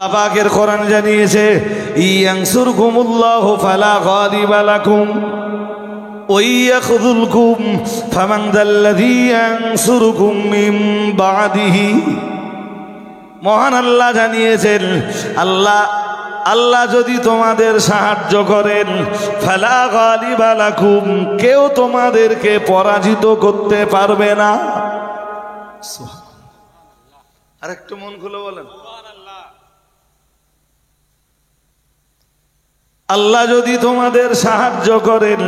আল্লাহ পাকের কোরআন জানিয়েছে ইয়ানসুরকুমুল্লাহু ফালা গালিবা লাকুম ওয়া ইয়াখযুলকুম ফামান যাল্লাযী ইয়ানসুরকুম মিন বা'দিহি। মহান আল্লাহ জানিয়েছেন আল্লাহ যদি তোমাদের সাহায্য করেন ফালা গালিবা লাকুম, কেউ তোমাদেরকে পরাজিত করতে পারবে না। আরেকটু মন খুলে বলেন আল্লাহ যদি তোমাদের সাহায্য করেন,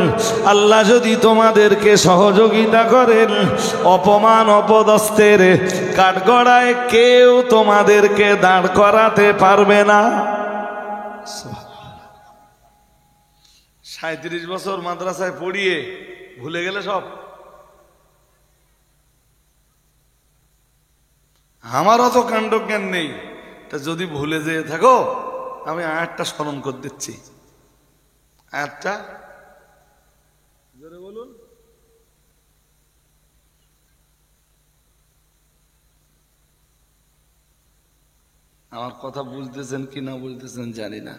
আল্লাহ যদি তোমাদেরকে সহযোগিতা করেন, অপমান অপদস্থের কাঠগড়ায় কেউ তোমাদেরকে দাঁড় করাতে পারবে না। 37 বছর মাদ্রাসায় পড়িয়ে ভুলে গেলে সব। আমারও তো কাণ্ডজ্ঞান নেই, তা যদি ভুলে যেয়ে থাকো আমি আয়াতটা স্মরণ করে দিচ্ছি। আয়াতটা জোরে বলুন। আমার কথা বুঝতেছেন কি না বুঝতেছেন জানি না।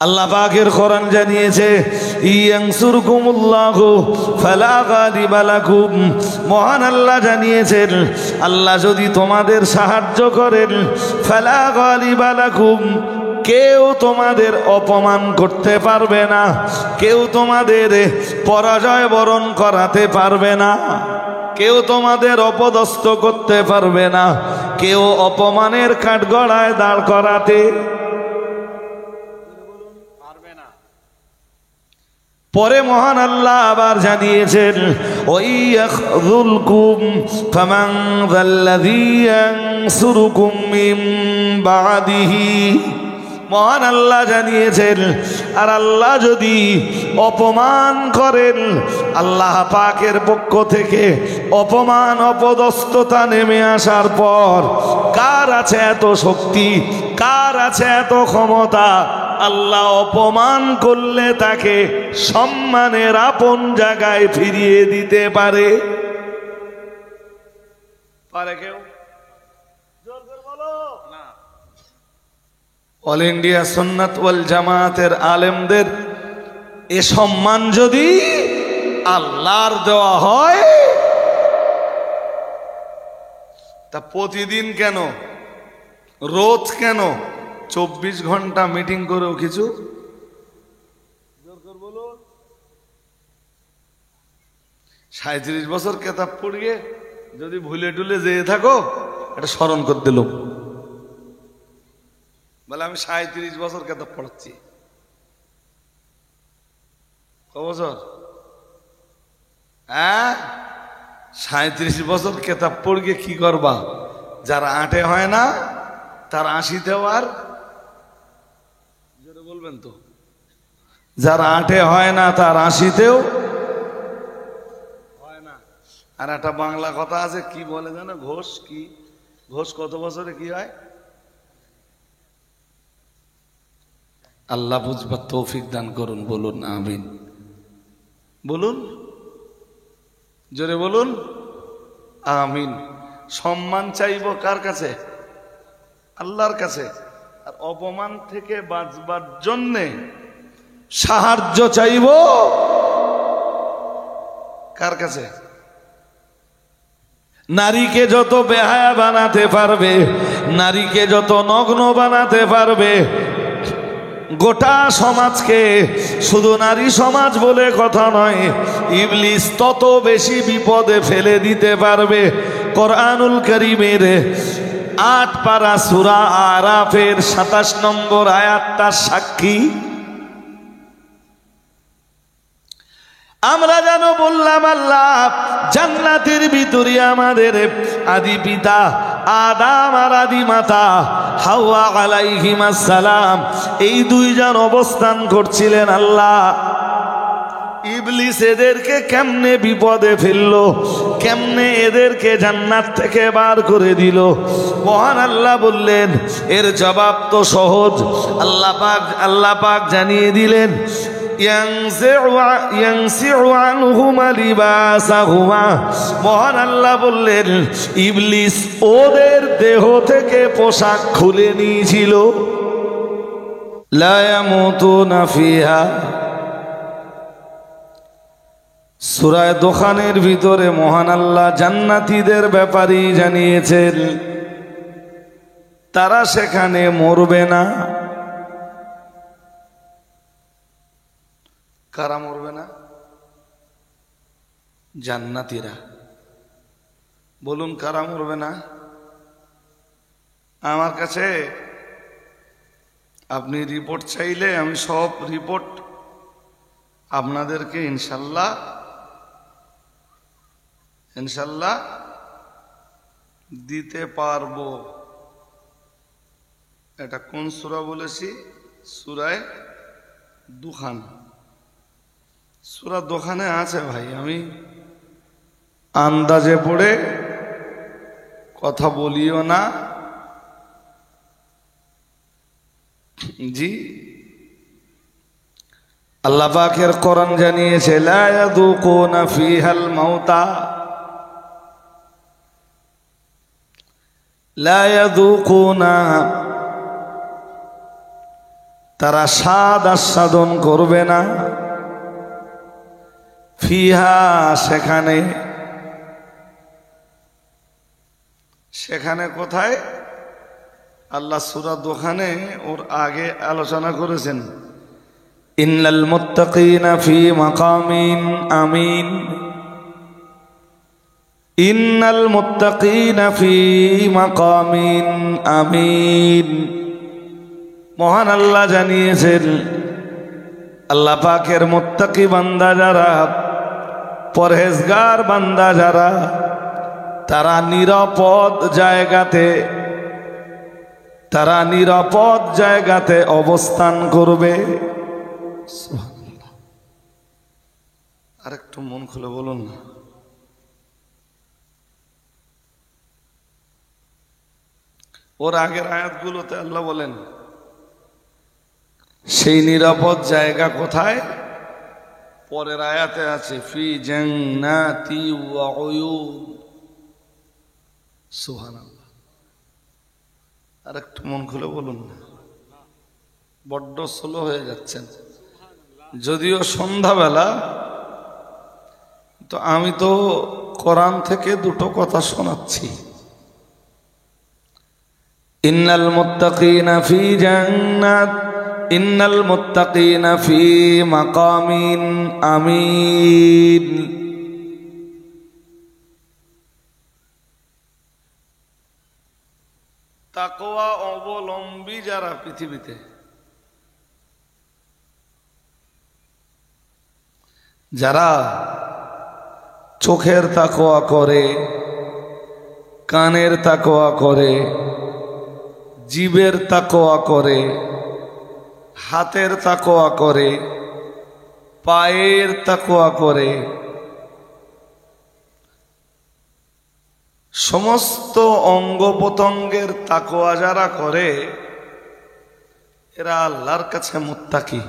আল্লাহ পাকের কোরআন জানিয়েছে ইয়ানসুরকুমুল্লাহু ফালা গালিবা লাকুম। মহান আল্লাহ জানিয়েছেন আল্লাহ যদি তোমাদের সাহায্য করেন ফালা গালিবা লাকুম, কেউ তোমাদের অপমান করতে পারবে না, কেউ তোমাদের পরাজয় বরণ করাতে পারবে না, কেউ তোমাদের অপদস্থ করতে পারবে না, কেউ অপমানের কাঠগড়ায় দাঁড় করাতে পারবে না। পরে মহান আল্লাহ আবার জানিয়েছেন ওয়াইয়াখযুলকুম ফামান যাল্লাযী ইয়ানসুরুকুম মিন বা'দিহি। মহান আল্লাহ জানিয়েছেন আর আল্লাহ যদি অপমান করেন, আল্লাহ পাকের পক্ষ থেকে অপমান অপদস্থতা নেমে আসার পর কার আছে এত শক্তি, কার আছে এত ক্ষমতা, আল্লাহ অপমান করলে তাকে সম্মানের আপন জায়গায় ফিরিয়ে দিতে পারে? পারে কেউ? অল ইন্ডিয়া সুন্নাত ওয়াল জামাতের আলেমদের এ সম্মান যদি আল্লাহর দেওয়া হয়, তা প্রতিদিন কেন, রোজ কেন 24 ঘন্টা মিটিং করেও কিছু 37 বছর কেতাব পড়িয়ে যদি ভুলে টুলে যেয়ে থাকো, এটা স্মরণ করে দিল বলে আমি 37 বছর কেতাব পড়াচ্ছি। ক বছর? 37 বছর কেতাব পড়িয়ে কি করবা? যার 8 হয় না তার 80তেও, আর জোরে বলবেন তো, যার 8 হয় না তার 80তেও হয় না। আর একটা বাংলা কথা আছে, কি বলে জানো? ঘোষ কি, ঘোষ কত বছরে কি হয়? আল্লাহ বুঝবার তৌফিক দান করুন, বলুন আমিন। বলুন, জোরে বলুন আমিন। সম্মান চাইব কার কাছে? আল্লাহর কাছে। আর অপমান থেকে বাঁচবার জন্যে সাহায্য চাইব কার কাছে? নারীকে যত বেহায়া বানাতে পারবে, নারীকে যত নগ্ন বানাতে পারবে, গোটা সমাজকে, শুধু নারী সমাজ বলে কথা নয়, ইবলিস তত বেশি বিপদে ফেলে দিতে পারবে। কোরআনুল কারীমের 8 পারা সূরা আরাফের 27 নম্বর আয়াতটা সাক্ষী। আমরা যেন বললাম আল্লাহ জান্নাতের ভিতরে আমাদের আদি পিতা আদম আর আদি মাতা হাওয়া আলাইহিমাস সালাম, এই 2 জন অবস্থান করছিলেন। আল্লাহ ইবলিস এদেরকে কেমনে বিপদে ফেললো, কেমনে এদেরকে জান্নাত থেকে বার করে দিল? মহান আল্লাহ বললেন এর জবাব তো সহজ। আল্লাহ পাক জানিয়ে দিলেন ইয়ানসিউ আনহুমা লিবাসাহুমা, মহান আল্লাহ বললেন ইবলিস ওদের দেহ থেকে পোশাক খুলে নিয়েছিল। লা ইয়ামুতুনা ফিহা, সূরা দোখানের ভিতরে মহান আল্লাহ জান্নাতীদের ব্যাপারেই জানিয়েছেন তারা সেখানে মরবে না। কারা মরবে না? জান্নাতীরা। বলুন কারা মরবে না? আমার কাছে আপনি রিপোর্ট চাইলে আমি সব রিপোর্ট আপনাদেরকে ইনশাল্লাহ দিতে পারবো। এটা কোন সূরা বলেছি? সূরায়ে দুখান। সূরা দোখানে আছে ভাই, আমি আন্দাজে পড়ে কথা বলিও না। জি, আল্লাহ পাকের কোরআন জানিয়েছে লা ইয়াযুকুনা ফিহাল মাউতা, লা ইয়াযুকুনা, তারা স্বাদ আস্বাদন করবে না, ফিহা, সেখানে। সেখানে কোথায়? আল্লাহ সূরা দোখানে ওর আগে আলোচনা করেছেন ইন্নাল মুত্তাকিনা ফি মাকামিন আমিন, ইন্নাল মুত্তাকিনা ফি মাকামিন আমিন। মহান আল্লাহ জানিয়েছেন আল্লাহ পাকের মুত্তাকি বান্দা যারা, পরহেজগার বান্দা যারা, তারা নিরাপদ জায়গাতে অবস্থান করবে। আরেকটু মন খুলে বলুন না। ওর আগের আয়াতগুলোতে আল্লাহ বলেন সেই নিরাপদ জায়গা কোথায়? পরের আয়াতে আছে ফি জান্নাতি ওয়া উয়ুন। সুবহানাল্লাহ। আরেকটু মন খুলে বলুন না, বড্ড স্লো হয়ে যাচ্ছেন। যদিও সন্ধ্যাবেলা, তো আমি তো কোরআন থেকে দুটো কথা শোনাচ্ছি। ইন্নাল মুত্তাকিনা ফি জান্নাত, ইন্নাল মুত্তাকিনা ফি মাকামিন আমিন। তাকওয়া অবলম্বী যারা পৃথিবীতে, যারা চোখের তাকওয়া করে, কানের তাকওয়া করে, জিবের তাকওয়া করে, হাতের তাকওয়া করে, পায়ের তাকওয়া করে, সমস্ত অঙ্গ প্রত্যঙ্গের তাকওয়া যারা করে, এরা আল্লাহর কাছে মুত্তাকি।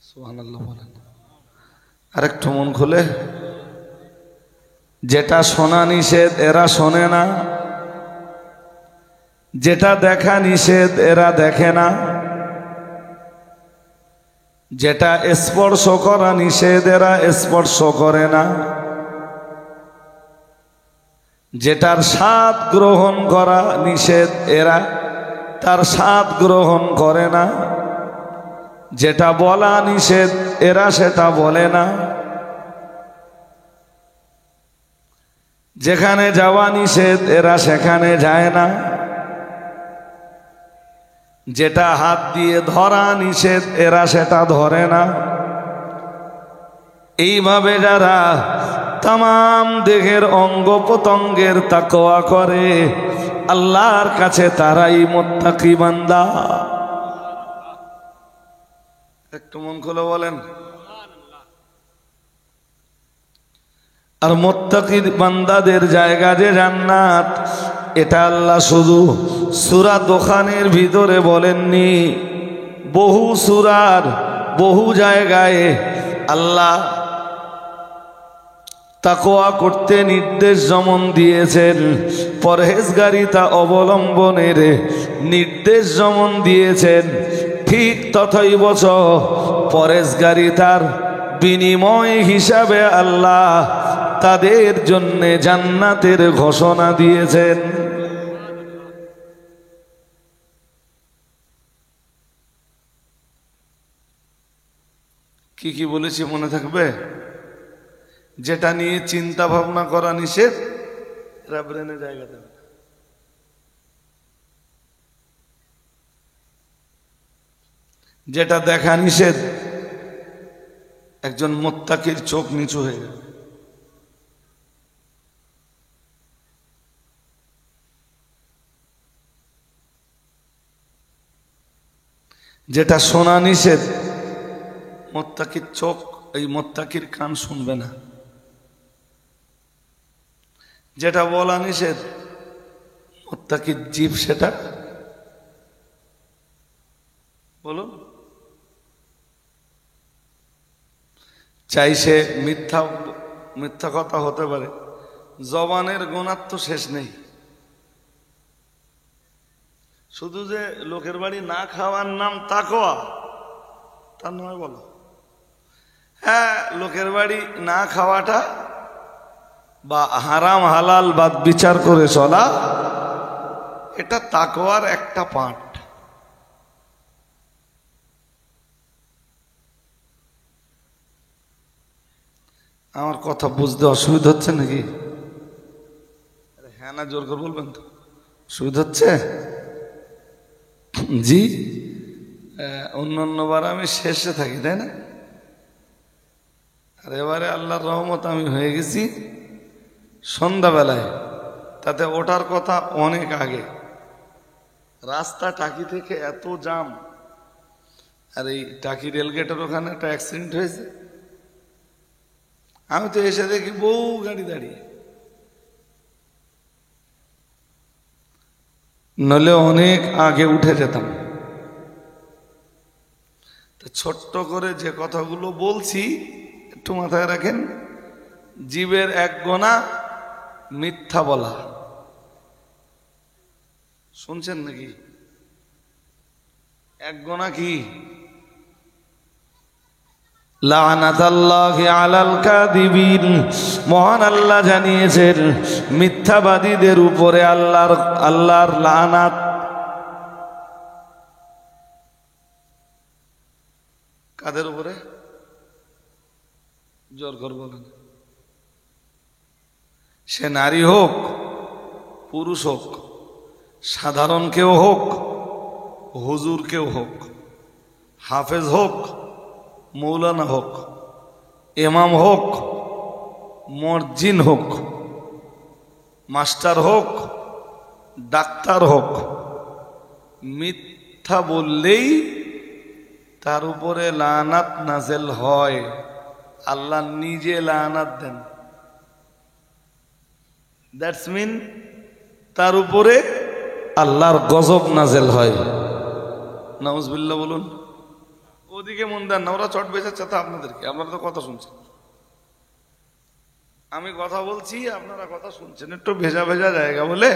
সুবহানাল্লাহ বলেন। আরেকটু মন খুলে, যেটা শোনা নিষেধ এরা শোনে না, যেটা দেখা নিষেধ এরা দেখে না, যেটা স্পর্শ করা নিষেধ এরা স্পর্শ করে না, যেটার স্বাদ গ্রহণ করা নিষেধ এরা তার স্বাদ গ্রহণ করে না, যেটা বলা নিষেধ এরা সেটা বলে না, যেখানে যাওয়া নিষেধ এরা সেখানে যায় না, যেটা হাত দিয়ে ধরা নিষেধ এরা সেটা ধরে না। এইভাবে যারা তামাম দেহের অঙ্গ প্রত্যঙ্গের তাকওয়া করে, আল্লাহর কাছে তারাই মুত্তাকি বান্দা। একটু মন খুলে বলেন। আর মুত্তাকি বান্দাদের জায়গা যে জান্নাত, এটা আল্লাহ শুধু সূরা দোখানের ভিতরে বলেননি, বহু সূরার বহু জায়গায় আল্লাহ তাকওয়া করতে নির্দেশ যেমন দিয়েছেন, পরহেজগারিতা অবলম্বনের নির্দেশ যেমন দিয়েছেন, ঠিক তথৈব চ পরহেজগারিতার বিনিময় হিসাবে আল্লাহ তাদের জন্য জান্নাতের ঘোষণা দিয়েছেন। কি কি বলেছি মনে থাকবে? যেটা নিয়ে চিন্তা ভাবনা করা নিষেধ, এরা ব্রেনে জায়গা দেবে না। যেটা দেখা নিষেধ, একজন মুত্তাকির চোখ নিচু হয়ে যাবে। যেটা শোনা নিষেধ, মুত্তাকির চোখ, এই মুত্তাকির কান শুনবে না। যেটা বলা নিষেধ, মুত্তাকির জিভ সেটা বলুন। চাই সে মিথ্যা কথা হতে পারে, জবানের গুণার তো শেষ নেই। শুধু যে লোকের বাড়ি না খাওয়ার নাম তাকওয়া তা নয় বলো। হ্যাঁ, লোকের বাড়ি না খাওয়াটা বা হারাম হালাল বাদ বিচার করে চলা, এটা তাকওয়ার একটা পার্ট। আমার কথা বুঝতে অসুবিধা হচ্ছে নাকি? হ্যাঁ না জোর করে বলবেন তো, অসুবিধা হচ্ছে? জি, অন্যান্যবার আমি শেষে থাকি, তাই না? আর এবারে আল্লাহর রহমত আমি হয়ে গেছি সন্ধ্যাবেলায়, তাতে ওঠার কথা অনেক আগে। রাস্তা টাকি থেকে এত জাম, আর এই টাকি রেলগেটের ওখানে একটা অ্যাক্সিডেন্ট হয়েছে। আমি তো এসে দেখি বহু গাড়ি দাঁড়িয়ে, নইলে অনেক আগে উঠে যেতাম। তো ছোট্ট করে যে কথাগুলো বলছি একটু মাথায় রাখেন। জীবের এক গোনা মিথ্যা বলা, শুনছেন নাকি? এক গোনা কি? লানাতাল্লাহি আলাল কাযিবিন। মহান আল্লাহ জানিয়েছেন মিথ্যাবাদীদের উপরে আল্লাহর লানাত। কাদের উপরে? জোর করে বলেন। সে নারী হোক, পুরুষ হোক, সাধারণ কেউ হোক, হুজুর কেউ হোক, হাফেজ হোক, মৌলানা হোক, ইমাম হোক, মর্জিন হোক, মাস্টার হোক, ডাক্তার হোক, মিথ্যা বললেই তার উপরে লানাত নাজেল হয়। আল্লাহ নিজে লানাত দেন। দ্যাটস মিন তার উপরে আল্লাহর গজব নাজেল হয়। নাউজুবিল্লাহ বলুন। ওদিকে মন দেন না, ওরা চট বেঁচেছে তা আপনাদেরকে, আপনারা তো কথা শুনছেন। আমি কথা বলছি, আপনারা কথা শুনছেন। একটু ভেজা ভেজা জায়গা বলে,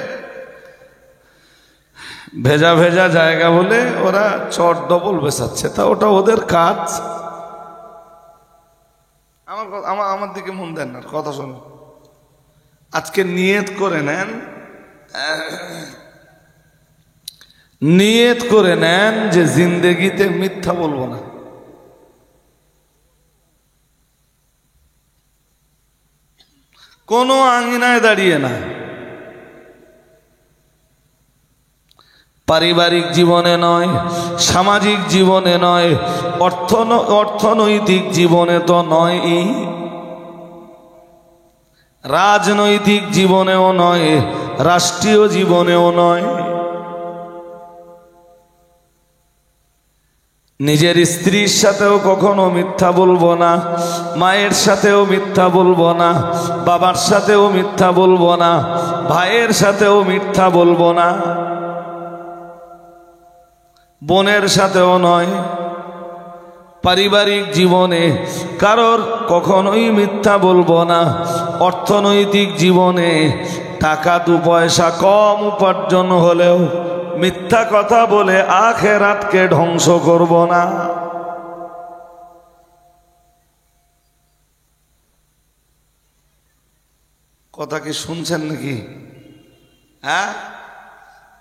ভেজা ভেজা জায়গা বলে ওরা চট ডবল বেচাচ্ছে, তা ওটা ওদের কাজ। আমার দিকে মন দেন না, কথা শুনুন। আজকে নিয়ত করে নেন, নিয়ত করে নেন যে জিন্দেগিতে মিথ্যা বলবো না। কোনো আঙিনায় দাঁড়িয়ে না, পারিবারিক জীবনে নয়, সামাজিক জীবনে নয়, অর্থনৈতিক জীবনে তো নয়, রাজনৈতিক জীবনেও নয়, রাষ্ট্রীয় জীবনেও নয়। নিজের স্ত্রীর সাথেও কখনো মিথ্যা বলবো না, মায়ের সাথেও মিথ্যা বলবো না, বাবার সাথেও মিথ্যা বলবো না, ভাইয়ের সাথেও মিথ্যা বলবো না, বোনের সাথেও নয়, পারিবারিক জীবনে কারোর কখনোই মিথ্যা বলবো না। অর্থনৈতিক জীবনে টাকা দু পয়সা কম উপার্জন হলেও মিথ্যা কথা বলে আখিরাতকে ধ্বংস করব না। কথা কি শুনছেন নাকি? হ্যাঁ,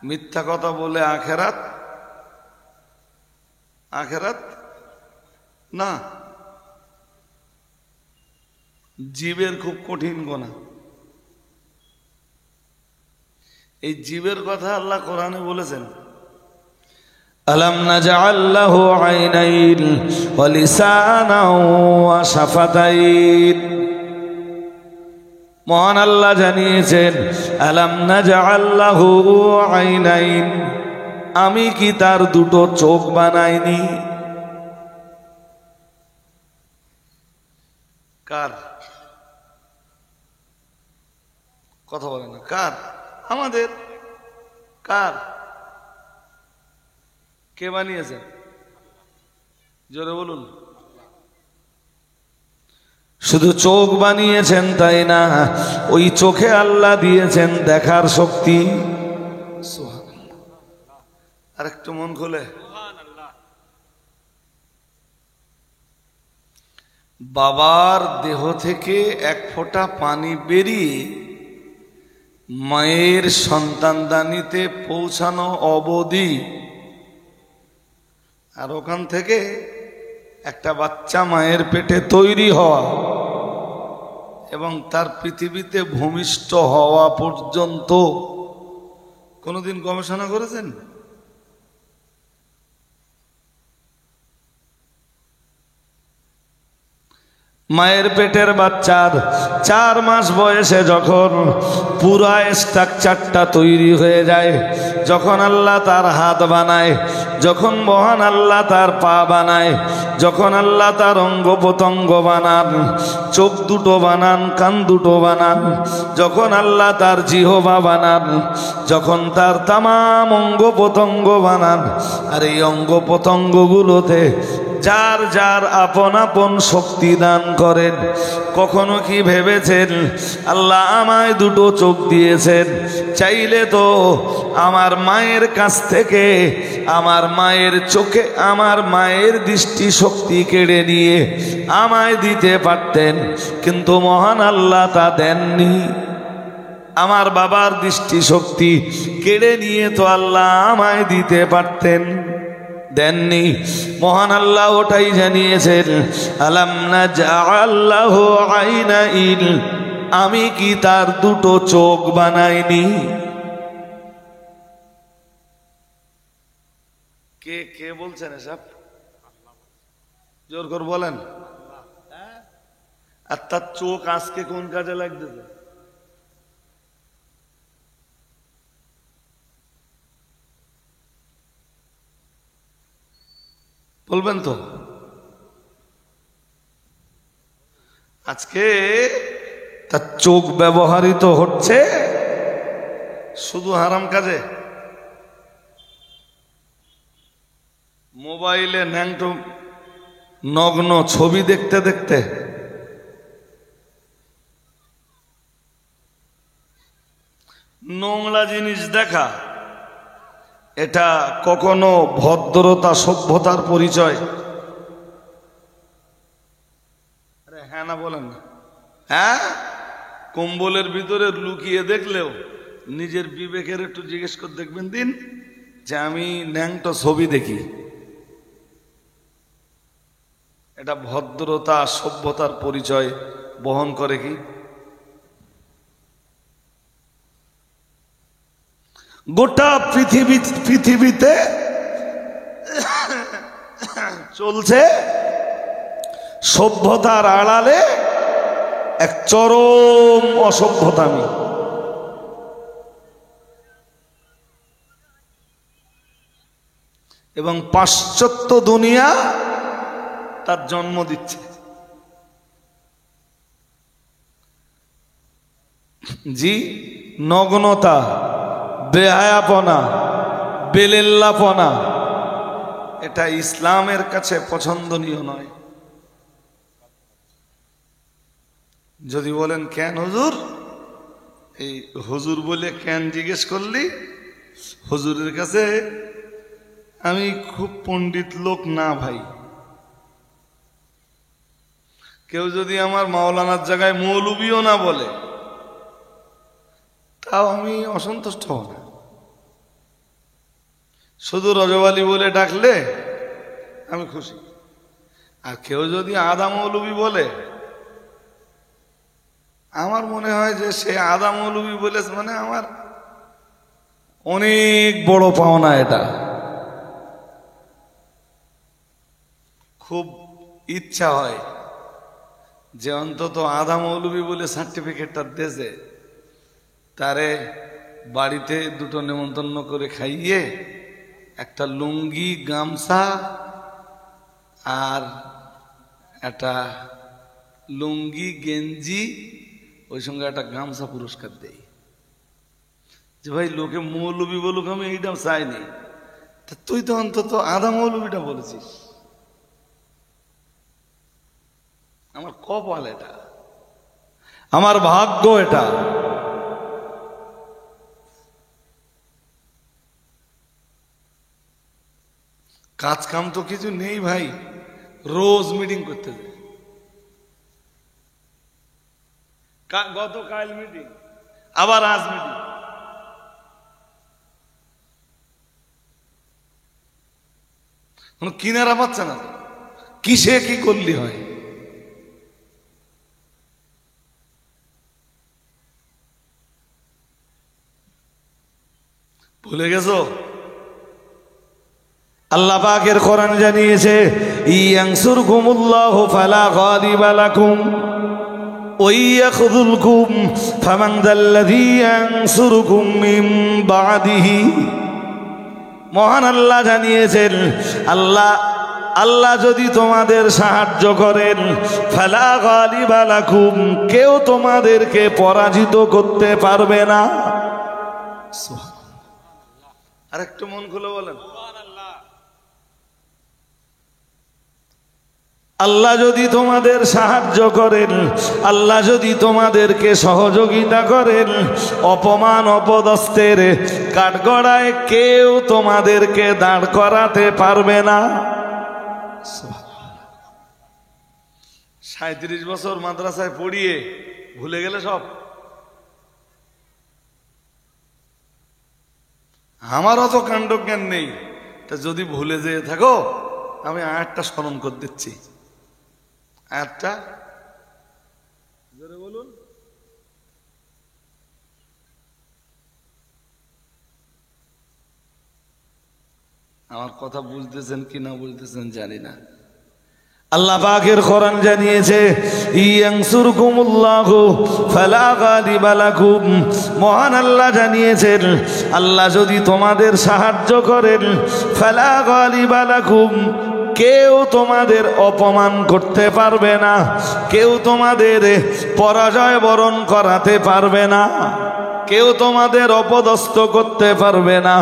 মিথ্যা কথা বলে আখিরাত না। জীবের খুব কঠিন গোনা। এই জীবের কথা আল্লাহ কোরআনে বলেছেন, আলাম নাজআল লাহু আইনাইন ওয়া লিসানাও ওয়া শাফাতাইন। মহান আল্লাহ জানিয়েছেন, আলাম নাজআল লাহু আইনাইন, আমি কি তার দুটো চোখ বানাইনি? কার কথা বলে না? কার? আমাদের। কার? কে বানিয়েছে? জোরে বলুন। শুধু চোখ বানিয়েছেন তাই না, ওই চোখে আল্লাহ দিয়েছেন দেখার শক্তি। আর একটু মন খুলে। বাবার দেহ থেকে এক ফোঁটা পানি বেরিয়ে মায়ের সন্তানদানিতে পৌঁছানো অবধি, আর ওখান থেকে একটা বাচ্চা মায়ের পেটে তৈরি হওয়া এবং তার পৃথিবীতে ভূমিষ্ঠ হওয়া পর্যন্ত কোনোদিন গবেষণা করেছেন? মায়ের পেটের বাচ্চার 4 মাস বয়সে যখন পুরা স্ট্রাকচারটা তৈরি হয়ে যায়, যখন আল্লাহ তার হাত বানায়, যখন মহান আল্লাহ তার পা বানায়, যখন আল্লাহ তার অঙ্গ প্রত্যঙ্গ বানান, চোখ দুটো বানান, কান দুটো বানান, যখন আল্লাহ তার জিহ্বা বানান, যখন তার তামাম অঙ্গ প্রত্যঙ্গ বানান, আর এই অঙ্গ প্রত্যঙ্গগুলোতে যার যার আপন আপন শক্তি দান করেন। কখনো কি ভেবেছেন আল্লাহ আমায় দুটো চোখ দিয়েছেন, চাইলে তো আমার মায়ের কাছ থেকে আমার মায়ের চোখে আমার মায়ের দৃষ্টি শক্তি কেড়ে নিয়ে আমায় দিতে পারতেন, কিন্তু মহান আল্লাহ তা দেননি। আমার বাবার দৃষ্টি শক্তি কেড়ে নিয়ে তো আল্লাহ আমায় দিতে পারতেন, দেননি। মহান আল্লাহ ওটাই জানিয়েছেন, আলাম নাজআল লাহু আইনাইন, আমি কি তার দুটো চোখ বানাইনি? কে কে বলছেন এসব? জোর করে বলেন। আর তার চোখ আজকে কোন কাজে লাগতেছে? বলবেন তো? আজকে তার চোখ ব্যবহৃত হচ্ছে শুধু হারাম কাজে। মোবাইলে ন্যাংটো নগ্ন ছবি দেখতে দেখতে, নোংরা জিনিস দেখা, এটা কখনো ভদ্রতা সভ্যতার পরিচয়? আরে হ্যাঁ না বলেন না? হ্যাঁ, কম্বলের ভিতরে লুকিয়ে দেখলেও নিজের বিবেকের একটু জিজ্ঞেস করে দেখবেন দিন যে আমি ন্যাংটো ছবি দেখি। এটা ভদ্রতা সভ্যতার পরিচয় বহন করে কি? গোটা পৃথিবীতে চলছে সভ্যতার আড়ালে এক চরম অসভ্যতামি। এবং পাশ্চাত্য দুনিয়া তার জন্ম দিচ্ছে। জি, নগ্নতা, বেহায়াপনা, বেলেল্লাপনা, এটা ইসলামের কাছে পছন্দনীয় নয়। যদি বলেন কেন হুজুর, এই হুজুর বলে কেন জিজ্ঞেস করলি? হুজুরের কাছে আমি খুব পণ্ডিত লোক না ভাই। কেউ যদি আমার মাওলানার জায়গায় মৌলবীও না বলে, তাও আমি অসন্তুষ্ট হব না। শুধু রজবালি বলে ডাকলে আমি খুশি। আর কেউ যদি আদা মৌলবী বলে, আমার মনে হয় যে সে আদা মৌলবী বলেছে মানে আমার অনেক বড় পাওনা। এটা খুব ইচ্ছা হয় যে অন্তত আদা মৌলবী বলে সার্টিফিকেটটা দেশে তারে বাড়িতে দুটো নেমন্তন্ন করে খাইয়ে একটা লুঙ্গি গামছা আর একটা লুঙ্গি গেঞ্জি, ওই সঙ্গে একটা গামছা পুরস্কার দেই যে ভাই লোকে মৌলবী বলুক, আমি এইটা চাইনি, তা তুই তো অন্তত আদা মৌলবীটা বলেছিস। আমার কপাল এটা, আমার ভাগ্য এটা। কাজ কাম তো কিছু নেই ভাই, রোজ মিটিং করতে যায়। গতকাল মিটিং, আবার আজ মিটিং। কিনারা পাচ্ছে না, কিসে কি করলি হয়। ভুলে গেছো? আল্লাহ পাকের কোরআন জানিয়েছে, ইয়ানসুরকুমুল্লাহু ফালা গালিবা লাকুম ওয়া ইয়াখযুলকুম ফামান যাল্লাযী ইয়ানসুরকুম মিন বা'দিহি। মহান আল্লাহ জানিয়েছেন, আল্লাহ যদি তোমাদের সাহায্য করেন, ফালা গালিবা লাকুম, কেউ তোমাদেরকে পরাজিত করতে পারবে না। আর একটু মন খুলে বলেন, আল্লাহ যদি তোমাদের সাহায্য করেন, আল্লাহ যদি তোমাদেরকে সহযোগিতা করেন, অপমান অপদস্থের কাঠগড়ায় কেউ তোমাদেরকে দাঁড় করাতে পারবে না। 37 বছর মাদ্রাসায় পড়িয়ে ভুলে গেলে সব? আমারও তো কাণ্ডজ্ঞান নেই, তা যদি ভুলে যেয়ে থাকো আমি আয়াতটা স্মরণ করে দিচ্ছি। আয়াতটা জোরে বলুন। আমার কথা বুঝতেছেন কি না বুঝতেছেন জানি না। আল্লাহ পাকের কোরআন জানিয়েছে, ইয়ানসুরকুমুল্লাহু ফালা গালিবা লাকুম। মহান আল্লাহ জানিয়েছেন, আল্লাহ যদি তোমাদের সাহায্য করেন, ফালা গালিবা লাকুম, কেউ তোমাদের অপমান করতে পারবে না, কেউ তোমাদের পরাজয় বরণ করাতে পারবে না, কেউ তোমাদের অপদস্থ করতে পারবে না,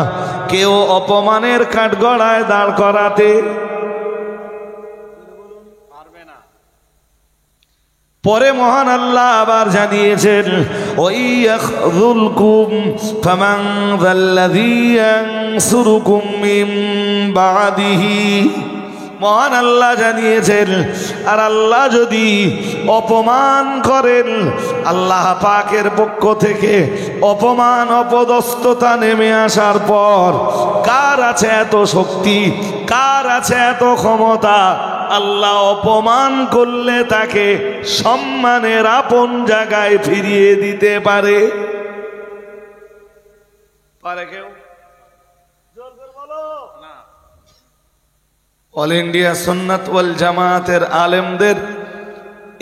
কেউ অপমানের কাঠগড়ায় দাঁড় করাতে পারবে না। পরে মহান আল্লাহ আবার জানিয়েছেন, ওয়াইয়াখযুলকুম ফামান যাল্লাযী ইয়ানসুরুকুম মিন বা'দিহি। মহান আল্লাহ জানিয়েছেন, আর আল্লাহ যদি অপমান করেন, আল্লাহ পাকের পক্ষ থেকে অপমান অপদস্থতা নেমে আসার পর কার আছে এত শক্তি, কার আছে এত ক্ষমতা, আল্লাহ অপমান করলে তাকে সম্মানের আপন জায়গায় ফিরিয়ে দিতে পারে? পারে কেউ? অল ইন্ডিয়া সুন্নাত ওয়াল জামাতের আলেমদের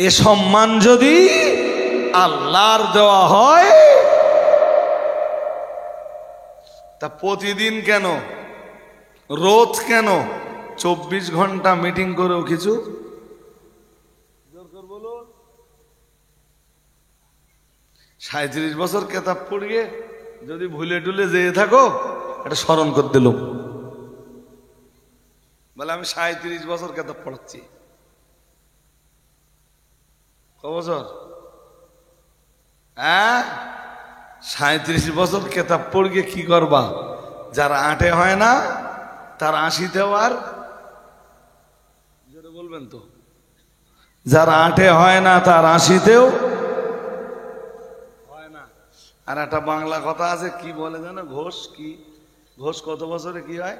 এ সম্মান যদি আল্লাহর দেওয়া হয়, তা প্রতিদিন কেন, রোজ কেন 24 ঘন্টা মিটিং করেও কিছু? 37 বছর কেতাব পড়িয়ে যদি ভুলে টুলে যেয়ে থাকো, এটা স্মরণ করে দিল। বলে আমি 37 বছর কেতাব পড়াচ্ছি। ক বছর? হ্যাঁ, 37 বছর কেতাব পড়িয়ে কি করবা? যার 8 হয় না তার 80তেও আর জোরে বলবেন তো, যার 8 হয় না তার 80তেও হয় না। আর একটা বাংলা কথা আছে, কি বলে জানো? ঘোষ কি, ঘোষ কত বছরে কি হয়?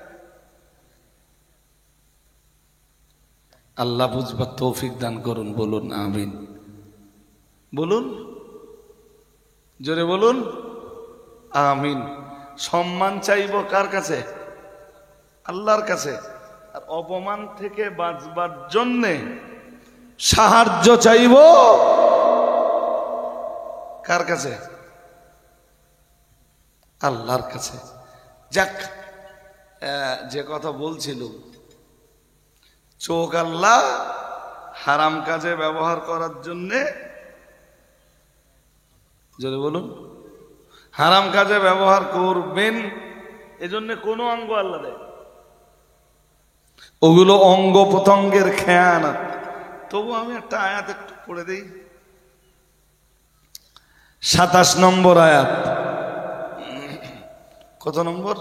আল্লাহ বুঝবার তৌফিক দান করুন, বলুন আমিন। বলুন, জোরে বলুন আমিন। সম্মান চাইব কার কাছে? আল্লাহর কাছে। আর অপমান থেকে বাঁচবার জন্যে সাহায্য চাইব কার কাছে? আল্লাহর কাছে। যাক, যে কথা বলছিল, চোখ আল্লাহ হারাম কাজে ব্যবহার করার জন্যে, যদি বলুন হারাম কাজে ব্যবহার করবেন, এজন্য কোনো অঙ্গ আল্লাহ দেয়, ওগুলো অঙ্গ প্রত্যঙ্গের খেয়ানত। তবু আমি একটা আয়াত একটু পড়ে দিই, 27 নম্বর আয়াত। কত নম্বর?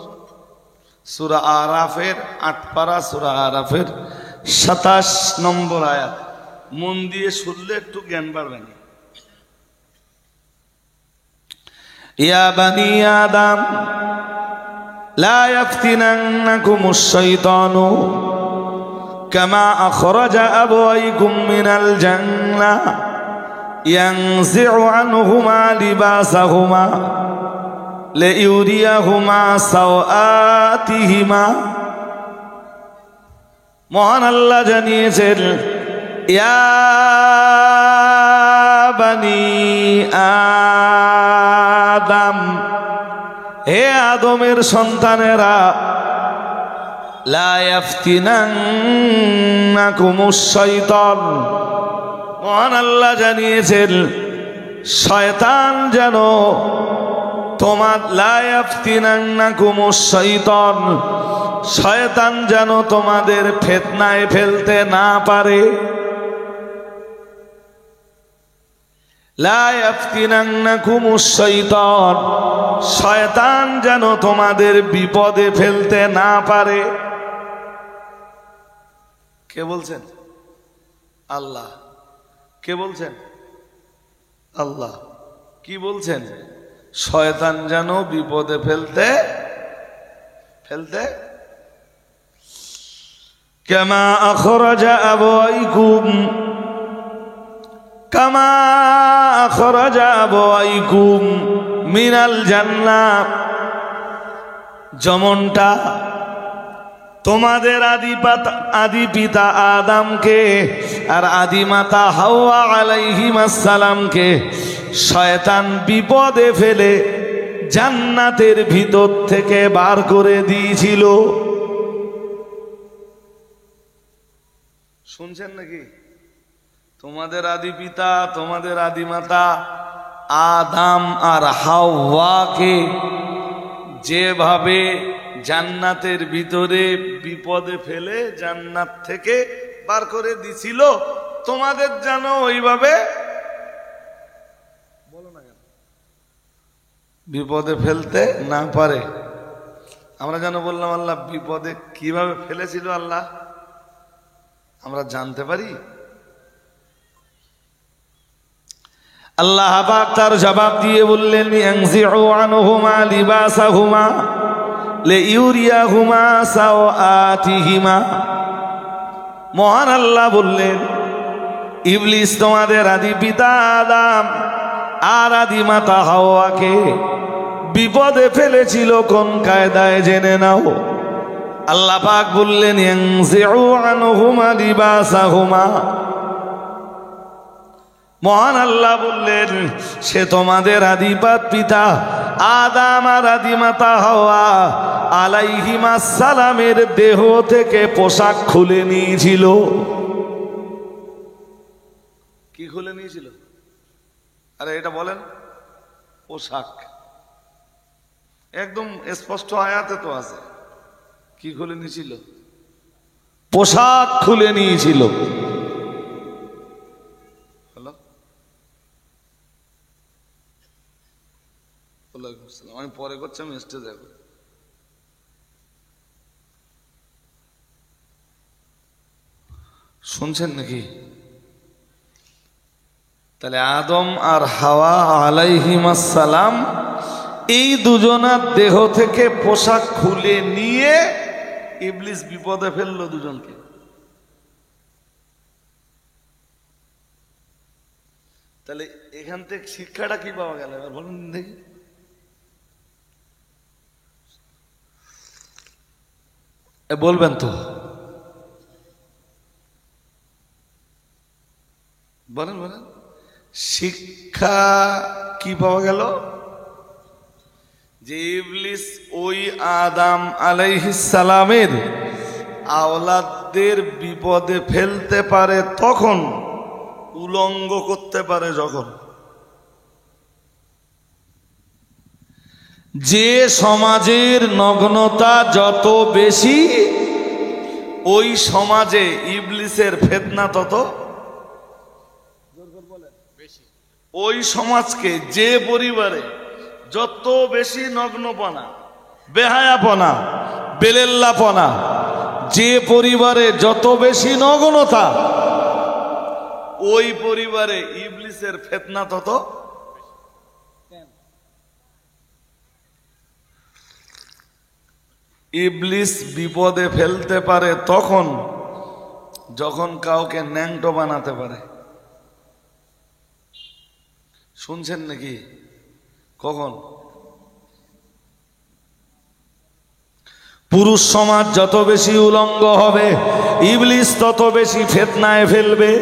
সূরা আরাফের 8 পারা, সূরা আরাফের 27 নম্বর আয়াত। মন দিয়ে শুনলে একটু জ্ঞান বাড়বে। ইয়া বানি আদম লা ইয়াফতিনান্নাকুমুশ শাইতানু কামা আখরাজা আবওয়াইকুম মিনাল জান্নাহ ইয়ানজি'ু আনহুমা লিবাসাহুমা লিইউরিয়াহুমা সাওআতিহিমা। মহান আল্লাহ জানিয়েছেন, ইয়া বানি আদম, হে আদমের সন্তানেরা, লা ইয়াফতিনান্নাকুমুশ শাইতান, মহান আল্লাহ জানিয়েছেন শয়তান যেন তোমার, লা ইয়াফতিনান্নাকুমুশ শাইতান, শয়তান যেন তোমাদের ফিতনায় ফেলতে না পারে। লা ইয়াফতিনান্নাকুমুশ শাইতান, শয়তান যেন তোমাদের বিপদে ফেলতে না পারে। কে বলছেন? আল্লাহ। কে বলছেন? আল্লাহ। কি বলছেন? শয়তান যেন বিপদে ফেলতে কামা আখরাজা আবওয়াইকুম, কামা আখরাজা আবওয়াইকুম মিনাল জান্নাহ, যেমনটা তোমাদের আদি পিতা আদমকে আর আদি মাতা হাওয়া আলাইহিমাস সালামকে শয়তান বিপদে ফেলে জান্নাতের ভিতর থেকে বার করে দিয়েছিল। শুনছেন নাকি? তোমাদের আদি পিতা, তোমাদের আদি মাতা আদম আর হাওয়াকে যেভাবে জান্নাতের ভিতরে বিপদে ফেলে জান্নাত থেকে বার করে দিছিল, তোমাদের যেন ওইভাবে, বলো না কেন, বিপদে ফেলতে না পারে। আমরা যেন বললাম আল্লাহ বিপদে কিভাবে ফেলেছিল আল্লাহ আমরা জানতে পারি। আল্লাহ পাক তার জবাব দিয়ে বললেন, ইয়ানজি'ু আনহুমা লিবাসাহুমা লিইউরিয়াহুমা সাওআতিহিমা। মহান আল্লাহ বললেন, ইবলিস তোমাদের আদি পিতা আদম আর আদি মাতা হাওয়াকে বিপদে ফেলেছিল কোন কায়দায় জেনে নাও। আল্লাহ পাক বললেন, ইয়ানজি'ু আনহুমা লিবাসাহুমা। মহান আল্লাহ বললেন, সে তোমাদের আদিপাত পিতা আদম আর আদি মাতা হাওয়া আলাইহিমাস সালামের দেহ থেকে পোশাক খুলে নিয়েছিল। কি খুলে নিয়েছিল? আরে এটা বলেন। পোশাক একদম স্পষ্ট আয়াতে তো আছে। কি খুলে নিয়েছিল? পোশাক খুলে নিয়েছিল। আমি পরে করছি, আমি স্টেজে শুনছেন নাকি? তাহলে আদম আর হাওয়া আলাইহিমাস সালাম এই দুজনার দেহ থেকে পোশাক খুলে নিয়ে ইবলিস বিপদে ফেললো দুজনকে। তাহলে এখান থেকে শিক্ষাটা কি পাওয়া গেল এবার বলুন দেখি। বলবেন তো, বলেন বলেন। শিক্ষা কি পাওয়া গেল? যে ইবলিস ওই আদম আলাইহিস সালামের আওলাদদের বিপদে ফেলতে পারে তখন, উলঙ্গ করতে পারে যখন। যে সমাজের নগ্নতা যত বেশি, ওই সমাজে ইবলিসের ফিতনা তত বেশি। ওই সমাজকে, যে পরিবারে যত বেশি নগ্নপনা, বেহায়াপনা, বেলেল্লাপনা, যে পরিবারে যত বেশি নগ্নতা, ওই পরিবারে ইবলিসের ফিতনা তত। ইবলিস বিপদে ফেলতে পারে তখন যখন কাউকে ন্যাংটো বানাতে পারে। শুনছেন নাকি? কখন? পুরুষ সমাজ যত বেশি উলঙ্গ হবে, ইবলিস তত বেশি ফিতনায় ফেলবে।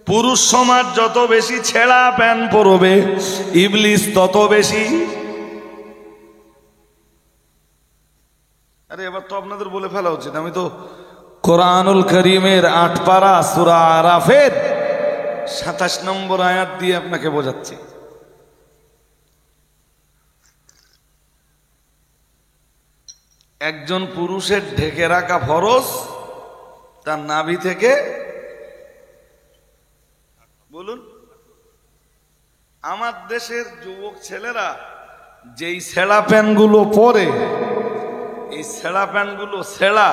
পুরুষ সমাজ যত বেশি ছেঁড়া প্যান্ট পরবে, ইবলিস তত বেশি। আরে এবার তো আপনাদের বলে ফেলা উচিত, আমি তো কোরআনুল করিমের ৮ পারা সূরা আরাফের ২৭ নম্বর আয়াত দিয়ে আপনাকে বোঝাচ্ছি। একজন পুরুষের ঢেকে রাখা ফরজ তার নাভি থেকে, বলুন। আমার দেশের যুবক ছেলেরা যেই ছেঁড়া প্যান্টগুলো পরে, এই ছেঁড়া প্যান্টগুলো ছেঁড়া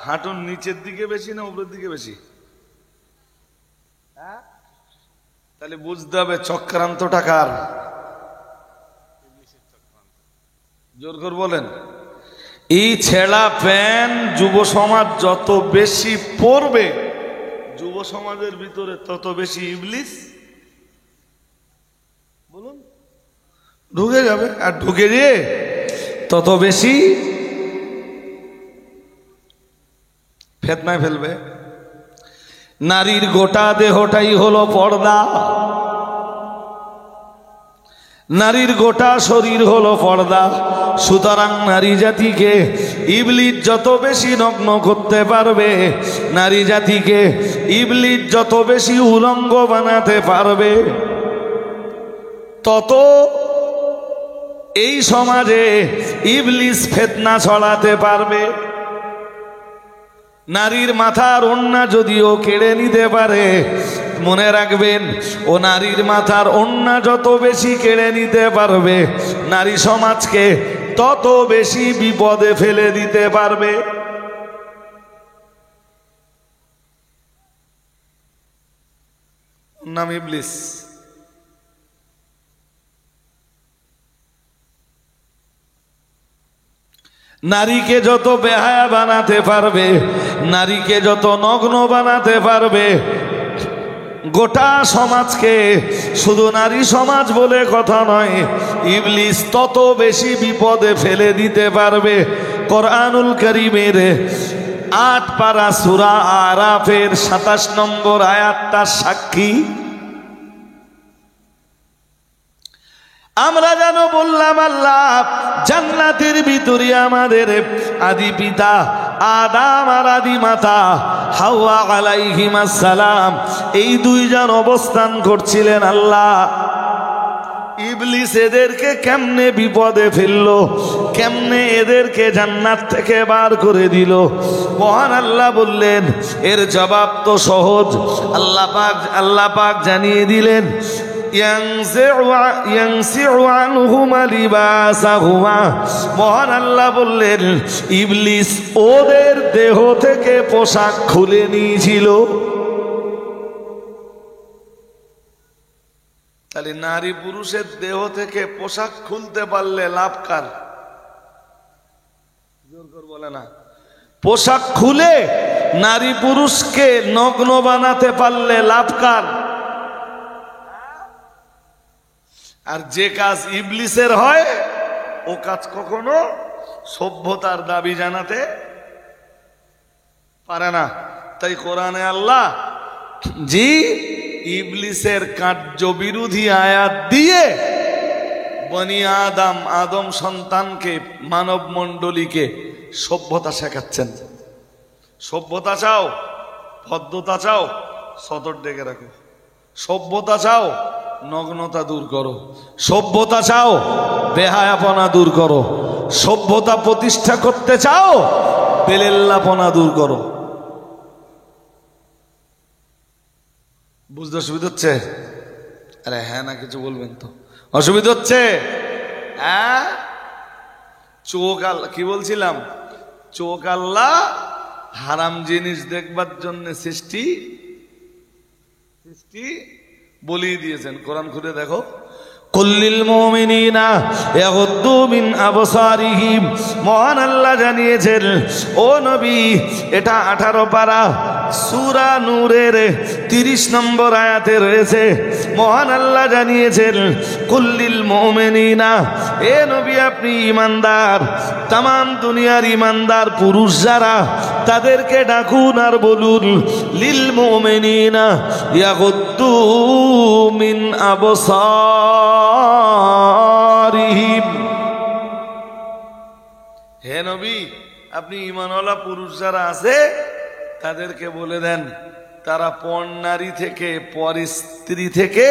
হাঁটুর নিচের দিকে বেশি না উপরের দিকে বেশি? তাহলে বুঝতে হবে চক্রান্তটা কার। জোর করে বলেন। এই ছেঁড়া প্যান্ট যুব সমাজ যত বেশি পরবে, যুব সমাজের ভিতরে তত বেশি ইবলিস, বলুন, ঢুকে যাবে। আর ঢুকে গিয়ে তত বেশি ফিতনায় ফেলবে। নারীর গোটা দেহটাই হলো পর্দা, নারীর গোটা শরীর হলো পর্দা। সুতরাং নারী জাতিকে ইবলিস যত বেশি নগ্ন করতে পারবে, নারী জাতিকে ইবলিস যত বেশি উলঙ্গ বানাতে পারবে, তত এই সমাজে ইবলিস ফিতনা ছড়াতে পারবে। নারীর মাথার ওড়না যদিও কেড়ে নিতে পারে, মনে রাখবেন ও নারীর মাথার ওড়না যত বেশি কেড়ে নিতে পারবে, নারী সমাজকে তত বেশি বিপদে ফেলে দিতে পারবে। নাম ইবলিস। নারীকে যত বেহায়া বানাতে পারবে, নারীকে যত নগ্ন বানাতে পারবে, গোটা সমাজকে, শুধু নারী সমাজ বলে কথা নয়, ইবলিস তত বেশি বিপদে ফেলে দিতে পারবে। কোরআনুল কারীমের ৮ পারা সূরা আরাফের ২৭ নম্বর আয়াতটা সাক্ষী। আমরা যেন বললাম আল্লাহ জান্নাতের ভিতরে আমাদের আদি পিতা আদম আর আদি মাতা হাওয়া আলাইহিমাস সালাম, এই দুইজন অবস্থান করছিলেন। আল্লাহ ইবলিস এদেরকে কেমনে বিপদে ফেললো, কেমনে এদেরকে জান্নাত থেকে বার করে দিল। মহান আল্লাহ বললেন এর জবাব তো সহজ। আল্লাহ পাক জানিয়ে দিলেন মহান আল্লাহ বললেন ইবলিস ওদের দেহ থেকে পোশাক খুলে নিয়েছিল। তাহলে নারী পুরুষের দেহ থেকে পোশাক খুলতে পারলে লাভ কার? জোর করে বলে না। পোশাক খুলে নারী পুরুষকে নগ্ন বানাতে পারলে লাভ কার? আর যে কাজ ইবলিসের হয় ও কাজ কখনো সভ্যতার দাবি জানাতে পারে না। তাই কোরআনে আল্লাহ জি ইবলিসের কার্যবিরোধী আয়াত দিয়ে বনি আদম সন্তানকে, মানব মণ্ডলীকে সভ্যতা শেখাচ্ছেন। সভ্যতা চাও, ভদ্রতা চাও, সতর ডেকে রাখো। সভ্যতা চাও, নগ্নতা দূর করো। সভ্যতা চাও, বেহায়াপনা দূর করো। সভ্যতা প্রতিষ্ঠা করতে চাও, বেলেল্লাপনা দূর করো। বুঝতে অসুবিধা হচ্ছে? আরে হ্যাঁ না কিছু বলবেন তো, অসুবিধা হচ্ছে? হ্যাঁ, চোখ আল্লাহ, কি বলছিলাম, চোখ আল্লাহ হারাম জিনিস দেখবার জন্য সৃষ্টি বলিয়ে দিয়েছেন। কোরআন খুলে দেখো, কুল্লিল মুমিনিনা ইয়াগুদ্দু মিন আবসারিহিম। মহান আল্লাহ জানিয়েছেন ও নবী, এটা 18 পারা সূরা নূরের 30 নম্বর আয়াতে রয়েছে। মহান আল্লাহ জানিয়েছেন কুল্লিল মুমিনিনা, এ নবী আপনি ঈমানদার, তাম দুনিয়ার ঈমানদার পুরুষ যারা তাদেরকে ডাকুন আর বলুন লিল মুমিনিনা ইয়াগুদ্দু মিন আবসারিহিম। হে নবী আপনি ঈমানওয়ালা পুরুষ যারা আছে তাদেরকে বলে দেন তারা পর নারী থেকে, পর স্ত্রী থেকে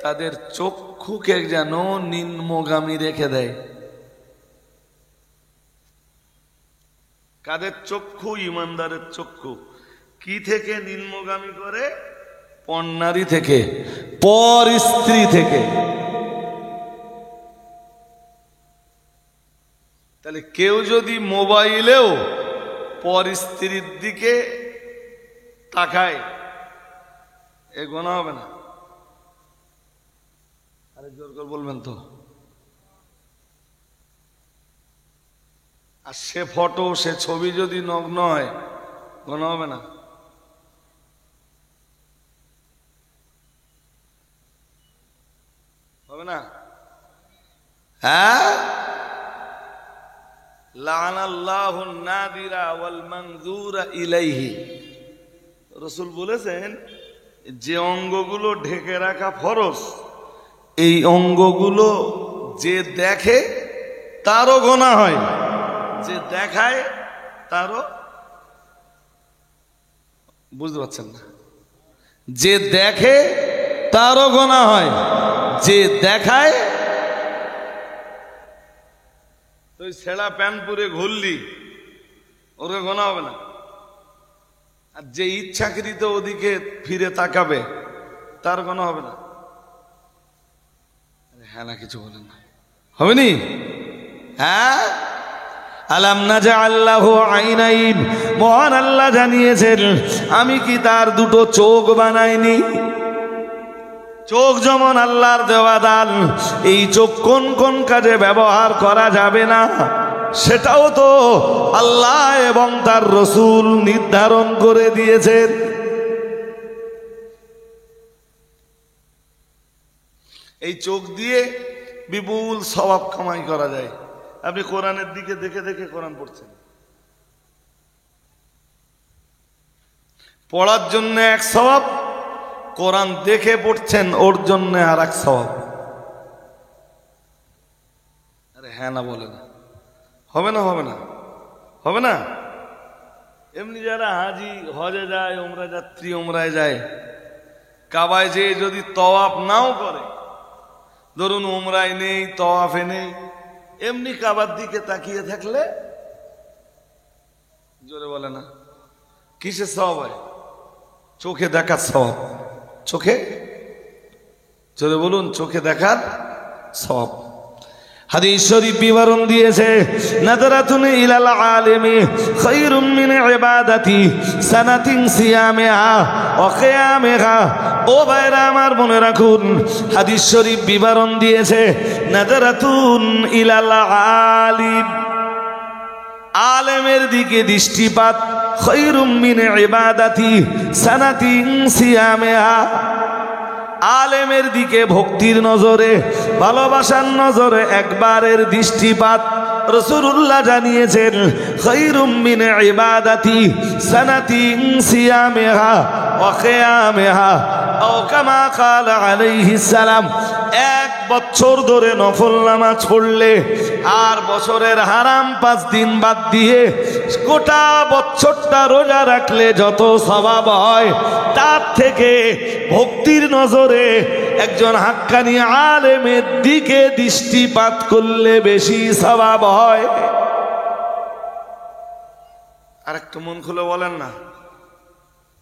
তাদের চক্ষুকে যেন নিম্নগামী রেখে দেয়। কাদের চক্ষু? ঈমানদারের চক্ষু। কি থেকে নিম্নগামী করে? পর নারী থেকে, পর স্ত্রী থেকে। তাহলে কেউ যদি মোবাইলেও পর স্ত্রীর দিকে তাকায়, এ গোনা হবে না? আরে জোর করে বলবেন তো। আর সে ফটো, সে ছবি যদি নগ্ন হয়, গোনা হবে না? হবে না? হ্যাঁ, লাআনাল্লাহুন নাদিরা ওয়াল মানজুরা ইলাইহি। রাসূল বলেছেন যে অঙ্গগুলো ঢেকে রাখা ফরজ, এই অঙ্গগুলো যে দেখে তারও গোনা হয়, যে দেখায় তারও। বুঝতে পারছেন না? যে দেখে তারও গোনা হয়, যে দেখায়। তুই ছেঁড়া প্যান্ট পরে ঘুরলি, ওর গোনা হবে না? আর যে ইচ্ছাকৃত ওদিকে ফিরে তাকাবে তার গোনা হবে না? হ্যাঁ না কিছু বলেন না, হবে নি? হ্যাঁ, আলাম নাজআল লাহু আইনাইন। মহান আল্লাহ জানিয়েছেন আমি কি তার দুটো চোখ বানাইনি? চোখ যেমন আল্লাহর দেওয়া দান, এই চোখ কোন কোন কাজে ব্যবহার করা যাবে না সেটাও তো আল্লাহ এবং তার রাসূল নির্ধারণ করে দিয়েছেন। এই চোখ দিয়ে বিপুল সওয়াব কামাই করা যায়। আপনি কোরআনের দিকে দেখে দেখে কোরআন পড়ছেন, পড়ার জন্য এক সওয়াব, কোরআন দেখে পড়ছেন ওর জন্য আর এক সওয়াব। আরে হ্যাঁ না বলে না? হবে না? হবে না? হবে না? এমনি যারা হাজি হজে যায়, উমরা যাত্রী উমরায় যায়, কাবায় যেয়ে যদি তওয়াফ নাও করে, ধরুন উমরায় নেই, তওয়াফে নেই, এমনি কাবার দিকে তাকিয়ে থাকলে, জোরে বলে না, কিসের সওয়াব হয়? চোখে দেখার সওয়াব। চোখে, জোরে বলুন, চোখে দেখার সওয়াব। হাদিস শরীফ বিবরণ দিয়েছে, নাযরাতুন ইলাল আলিমি খায়রুম মিন ইবাদাতি সানাতিন সিয়ামিহা ওয়া কিয়ামিহা। ও ভাইরা আমার, মনে রাখুন, হাদিস শরীফ বিবরণ দিয়েছে, নাযরাতুন ইলাল আলিম, আলেমের দিকে দৃষ্টিপাত, খায়রুম মিন ইবাদাতি সানাতিন সিয়ামিহা, আলেমের দিকে ভক্তির নজরে, ভালোবাসার নজরে একবারের দৃষ্টিপাত। রাসূলুল্লাহ জানিয়েছেন, খায়রুম মিন ইবাদাতি সানাতিন সিয়ামিহা ওয়া কিয়ামিহা আও কামা ক্বালা আলাইহিস সালাম। এক বছর ধরে নফল নামাজ পড়লে আর বছরের হারাম 5 দিন বাদ দিয়ে গোটা বছরটা রোজা রাখলে যত সওয়াব হয়, তার থেকে ভক্তির নজরে একজন হাক্কানি আলেমের দিকে দৃষ্টিপাত করলে বেশি সওয়াব হয়। আর একটু মন খুলে বলেন না,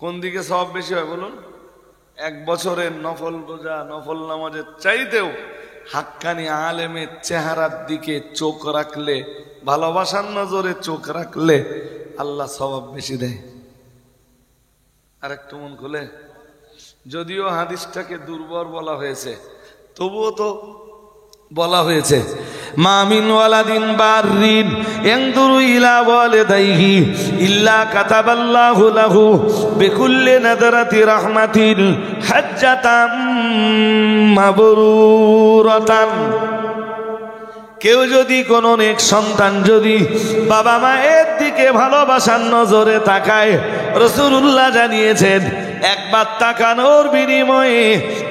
কোন দিকে সওয়াব বেশি হয় বলুন? এক বছরের নফল রোজা, নফল নামাজের চাইতেও হাক্কানি আলেমের চেহারার দিকে চোখ রাখলে, ভালোবাসার নজরে চোখ রাখলে আল্লাহ সওয়াব বেশি দেয়। আর একটু মন খুলে, যদিও হাদিসটাকে দুর্বল বলা হয়েছে, তবুও তো বলা হয়েছে, মা মিন ওয়ালাদিন বাররিন ইয়ানদুরু ইলা ওয়ালিদাইহি ইল্লা কাতাবাল্লাহু লাহু বিকুল্লি নাদরাতি রাহমাতিন হাজ্জাতাম মাবরুরাতান। কেউ যদি কোনো নেক সন্তান যদি বাবা মায়ের দিকে ভালোবাসার নজরে তাকায়, রাসূলুল্লাহ জানিয়েছেন, একবার তাকানোর বিনিময়ে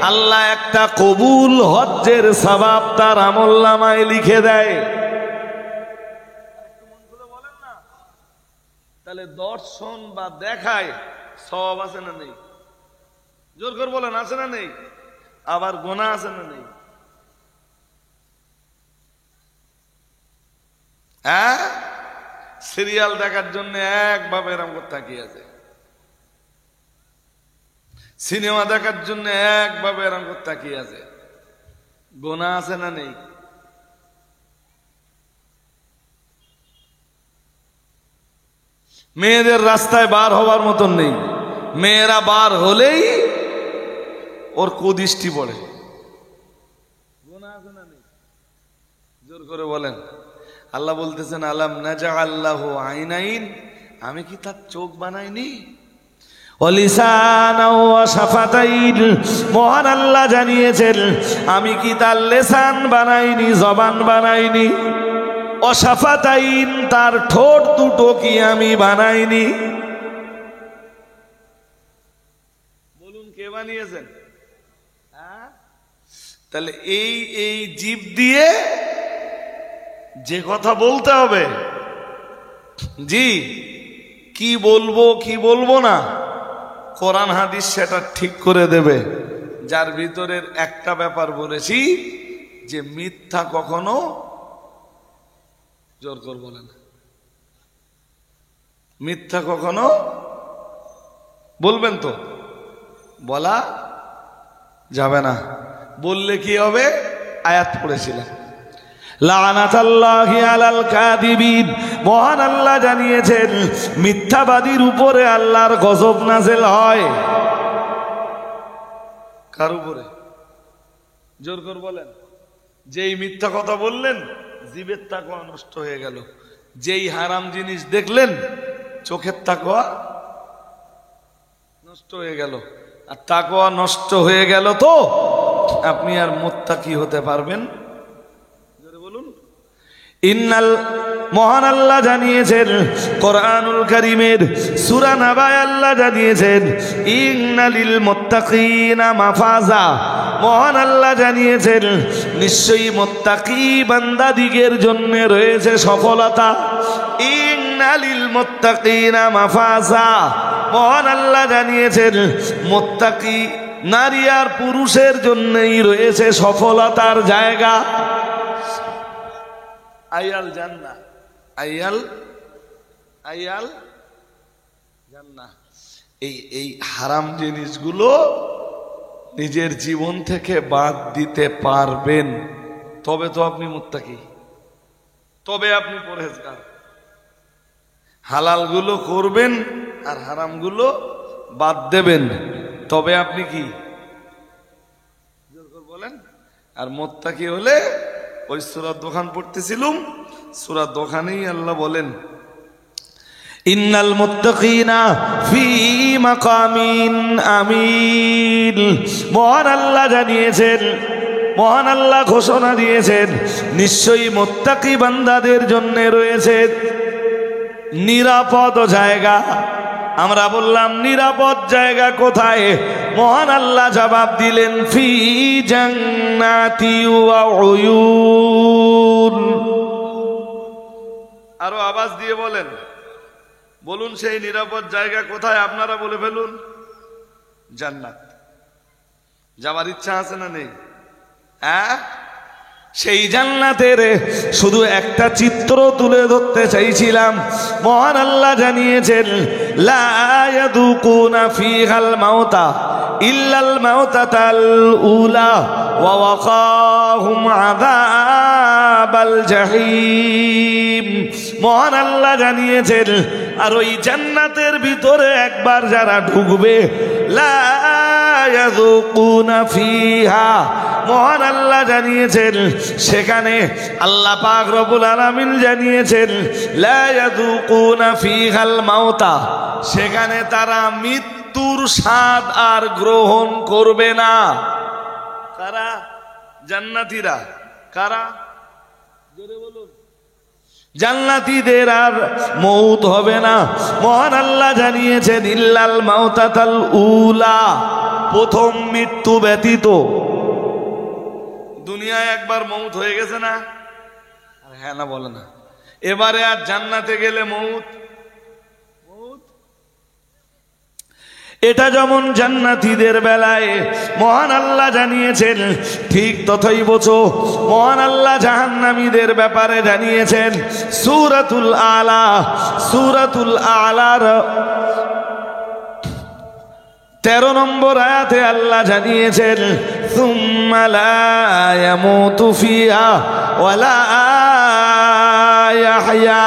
আল্লাহ একটা কবুল হজ্জের সওয়াব তার আমলনামায় লিখে দেয়। তাহলে দর্শন বা দেখায় সওয়াব আছে না নেই? জোর করে বলেন, আছে না নেই? আবার গুনাহ আছে না নেই? হ্যাঁ, সিরিয়াল দেখার জন্য একভাবে এরকম করে তাকিয়ে আছে, সিনেমা দেখার জন্য একভাবে এরকম করে তাকিয়ে আছে, গুনাহ আছে না নেই? মেয়েদের রাস্তায় বার হওয়ার মতন নেই, মেয়েরা বার হলেই ওর কুদৃষ্টি পড়ে। গুনাহ আছে না নেই? জোর করে বলেন। আল্লাহ বলতেছেন, আলাম নাজআল লাহু আইনাইন, আমি কি তার চোখ বানাইনি? ওয়ালিসানাও ওয়া শাফাতাইন, মহান আল্লাহ জানিয়েছেন, আমি কি তার লিসান বানাইনি, জবান বানাইনি? ওয়া শাফাতাইন, তার ঠোঁট দুটো কি আমি বানাইনি? বলুন, কে বানিয়েছেন? তাহলে এই জিভ দিয়ে যে কথা বলতে হবে, জি, কি বলবো কি বলবো না, কোরআন হাদিস সেটা ঠিক করে দেবে। যার ভিতরের একটা ব্যাপার বলেছি, যে মিথ্যা কখনো, জোর করে বলেন, মিথ্যা কখনো বলবেন তো, বলা যাবে না। বললে কি হবে? আয়াত পড়েছিলাম, লানাতাল্লাহি আলাল কাযিবিন, মহান আল্লাহ জানিয়েছেন, মিথ্যাবাদীর উপরে আল্লাহর গজব নাযিল হয়। কার উপরে? জোর করে বলেন। যেই মিথ্যা কথা বললেন, জিভের তাকওয়া নষ্ট হয়ে গেল। যেই হারাম জিনিস দেখলেন, চোখের তাকওয়া নষ্ট হয়ে গেল। আর তাকওয়া নষ্ট হয়ে গেল তো আপনি আর মুত্তাকি হতে পারবেন? ইন্নাল, মহান আল্লাহ জানিয়েছেন কোরআনুল কারীমের সূরা নাবায় আল্লাহ জানিয়েছেন, ইন্নালিল মুত্তাকিনা মাফাজা, মহান আল্লাহ জানিয়েছেন, নিশ্চয়ই মুত্তাকি বান্দাদিগের জন্য রয়েছে সফলতা। ইন্নালিল মুত্তাকিনা মাফাজা, মহান আল্লাহ জানিয়েছেন, মুত্তাকি নারী আর পুরুষের জন্যই রয়েছে সফলতার জায়গা। আইয়াল জান্নাহ, আইয়াল আইয়াল জান্নাহ। এই হারাম জিনিসগুলো নিজের জীবন থেকে বাদ দিতে পারবেন, তবে তো আপনি মুত্তাকি, তবে আপনি পরহেজগার। হালালগুলো করবেন আর হারামগুলো বাদ দেবেন, তবে আপনি কি বলেন। আর মুত্তাকি হলে ওই সূরা দোকান পড়তেছিলাম, সূরা দোকানেই আল্লাহ বলেন ইন্নাল মুত্তাকিনা ফি মাকামিন আমিন। মহান আল্লাহ জানিয়েছেন, মহান আল্লাহ ঘোষণা দিয়েছেন, নিশ্চয়ই মুত্তাকি বান্দাদের জন্য রয়েছে নিরাপদ জায়গা। আমরা বললাম নিরাপদ জায়গা কোথায়? মহান আল্লাহ জবাব দিলেন ফি জান্নাতি ওয়া উয়ুন। আরো আওয়াজ দিয়ে বলেন, বলুন সেই নিরাপদ জায়গা কোথায়? আপনারা বলে ফেলুন। জান্নাত। যাবার ইচ্ছা আছে না নেই? হ্যাঁ, সেই জান্নাতের শুধু একটা চিত্র তুলে ধরতে চাইছিলাম। মহান আল্লাহ জানিয়েছেন লা ইয়াযুকুনা ফিহাল মাউতা ইল্লাল মাউতাতাল উলা ওয়া ওয়াকাহুম আযাবাল জাহিম। মহান আল্লাহ জানিয়েছেন, আর ওই জান্নাতের ভিতরে একবার যারা ঢুকবে, লা ইয়াযুকুনা ফিহা, মহান আল্লাহ জানিয়েছেন সেখানে, আল্লাহ পাক রব্বুল আলামিন জানিয়েছেন লা ইয়াযুকুনা ফিহাল মাউতা, সেখানে তারা মৃত্যুর স্বাদ আর গ্রহণ করবে না। কারা? জান্নাতীরা। কারা? জোরে বলুন। জান্নাতীদের আর মউত হবে না। মহান আল্লাহ জানিয়েছেন ইল্লাল মাউতাতাল উলা, প্রথম মৃত্যু ব্যতীত। দুনিয়ায় একবার মউত হয়ে গেছে না? হ্যাঁ না বলে না। এবারে আর জান্নাতে গেলে মউত। এটা যেমন জান্নাতীদের বেলায় মহান আল্লাহ জানিয়েছেন, ঠিক ততই বছর মহান আল্লাহ জাহান্নামীদের ব্যাপারে জানিয়েছেন। সূরাতুল আলা, সূরাতুল আলার 13 নম্বর আয়াতে আল্লাহ জানিয়েছেন সুম্মা লা ইয়ামুতু ফিহা ওয়া লা ইয়াহইয়া,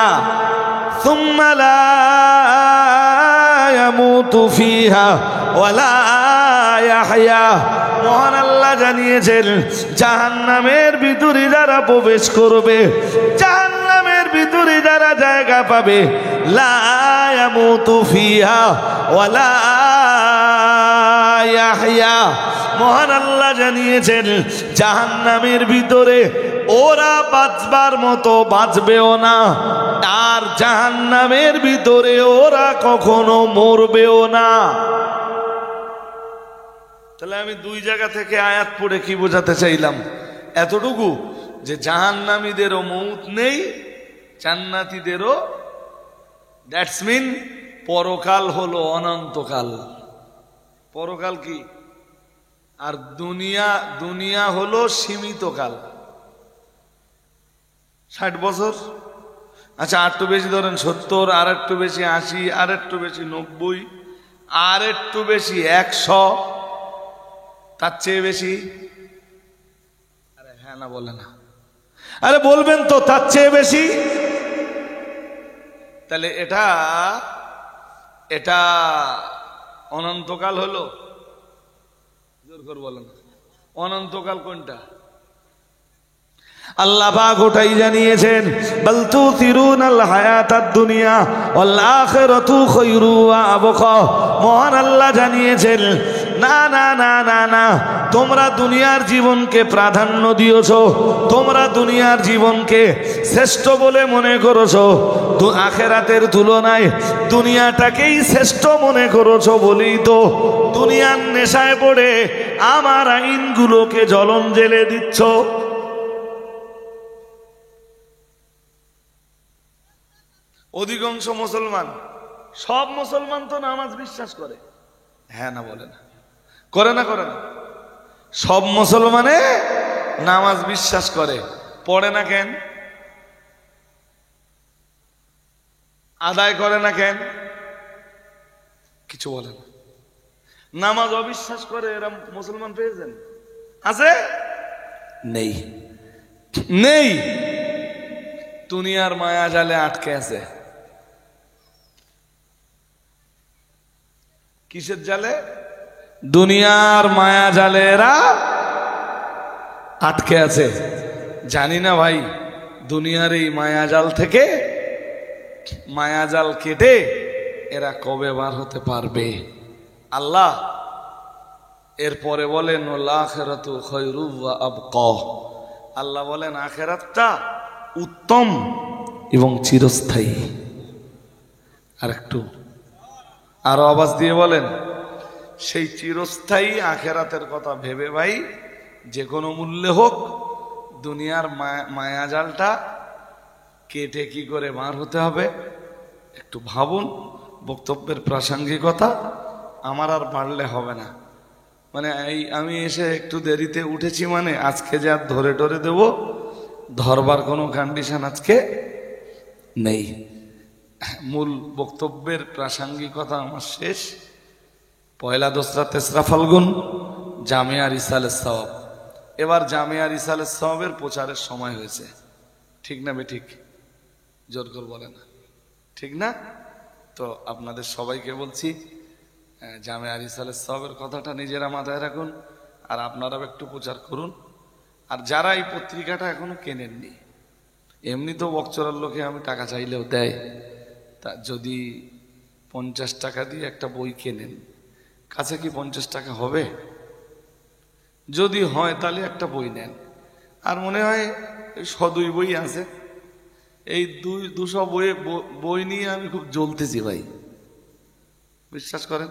সুম্মা লা ইয়ামুতু ফিহা ওয়া লা ইয়াহইয়া। মহান আল্লাহ জানিয়েছেন জাহান্নামের ভিতরে যারা প্রবেশ করবে, জাহান্নামের ভিতরে যারা জায়গা পাবে, লা ইয়ামুতু ফিহা ওয়া লা ইয়াহইয়া। মহান আল্লাহ জানিয়েছেন জাহান্নামের ভিতরে ওরা বাঁচবার মতো বাঁচবেও না, আর জাহান্নামের ভিতরে ওরা কখনো মরবেও না। তাহলে আমি দুই জায়গা থেকে আয়াত পড়ে কি বোঝাতে চাইলাম? এতটুকু যে জাহান্নামীদেরও মউত নেই, জান্নাতীদেরও, দ্যাটস মিন পরকাল হলো অনন্তকাল। পরকাল কি? আর দুনিয়া হলো সীমিত কাল, 60 বছর। আচ্ছা, আর একটু বেশি ধরেন 70, আর একটু বেশি 80, আর একটু বেশি 90, আর একটু বেশি 100, তার চেয়ে বেশি? আরে হ্যাঁ না বলে না? আরে বলবেন তো, তার চেয়ে বেশি। তাহলে এটা অনন্তকাল হলো? জোর করে বলেন, অনন্তকাল কোনটা? আল্লাহ পাক ওটাই জানিয়েছেন, বাল তুসিরুনাল হায়াতাদ দুনিয়া ওয়াল আখিরাতু খায়রু ওয়া আবকা। মহান আল্লাহ জানিয়েছেন না না না না না, তোমরা দুনিয়ার জীবনকে প্রাধান্য দিয়েছো, তোমরা দুনিয়ার জীবনকে শ্রেষ্ঠ বলে মনে করেছো, আখিরাতের তুলনায় দুনিয়াটাকেই শ্রেষ্ঠ মনে করেছো বলেই তো দুনিয়ার নেশায় পড়ে আমার আইনগুলোকে জ্বলন জ্বেলে দিচ্ছ। অধিকাংশ মুসলমান, সব মুসলমান তো নামাজ বিশ্বাস করে, হ্যাঁ না বলে না? করে না করে না? সব মুসলমানে নামাজ বিশ্বাস করে, পড়ে না কেন? আদায় করে না কেন? কিছু বলে না। নামাজ অবিশ্বাস করে এরা মুসলমান পেয়েছেন? আছে? নেই, নেই। দুনিয়ার মায়া জালে আটকে আছে। কিসের জালে? দুনিয়ার মায়া জালে এরা আটকে আছে। জানি না ভাই, দুনিয়ার এই মায়াজাল থেকে, মায়াজাল কেটে এরা কবে বার হতে পারবে? আল্লাহ এরপরে বলেন আখিরাতু খায়রু ওয়া আবকা। আল্লাহ বলেন আখিরাতটা উত্তম এবং চিরস্থায়ী। আর একটু আরো আওয়াজ দিয়ে বলেন, সেই চিরস্থায়ী আখিরাতের কথা ভেবে ভাই যে কোনো মূল্যে হোক দুনিয়ার মায়াজালটা কেটে কি করে বার হতে হবে একটু ভাবুন। বক্তব্যের প্রাসঙ্গিকতা আমার আর বাড়লে হবে না। মানে এই আমি এসে একটু দেরিতে উঠেছি, মানে আজকে যে আর ধরে টরে দেব, ধরবার কোনো কন্ডিশন আজকে নেই। মূল বক্তব্যের প্রাসঙ্গিকতা আমার শেষ। পয়লা, দোসরা, তেসরা ফাল্গুন জামিয়া রিসালের সওয়াব। এবার জামিয়া রিসালের সওয়াবের প্রচারের সময় হয়েছে, ঠিক না বেঠিক? জোর করে বলে না, ঠিক না? তো আপনাদের সবাইকে বলছি, জামিয়া রিসালের সওয়াবের কথাটা নিজেরা মাথায় রাখুন, আর আপনারাও একটু প্রচার করুন। আর যারা এই পত্রিকাটা এখনো কেনেননি, এমনি তো বকচরার লোকে আমি টাকা চাইলেও দেয়, তা যদি 50 টাকা দিয়ে একটা বই কেনেন, কাছে কি 50 টাকা হবে? যদি হয় তাহলে একটা বই নেন। আর মনে হয় 102 বই আছে, এই 200 বই নিয়ে আমি খুব জ্বলতেছি ভাই, বিশ্বাস করেন।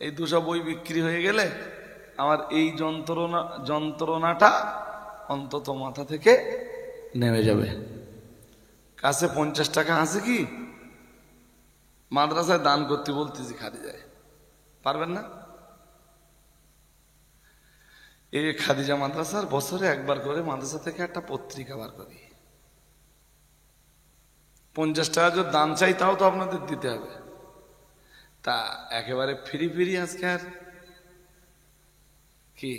এই 200 বই বিক্রি হয়ে গেলে আমার এই যন্ত্রণাটা অন্তত মাথা থেকে নেমে যাবে। কাছে 50 টাকা আছে কি? মাদ্রাসায় দান করতে বলতেছি, খাদিজায় পারবেন না? এই খাদিজা মাদ্রাসার বছরে একবার করে মাদ্রাসা থেকে একটা পত্রিকা বার করি। 50 টাকা যদি দান চাই তাও তো আপনাদের দিতে হবে। তা একেবারে ফ্রি ফ্রি আজকে আর কি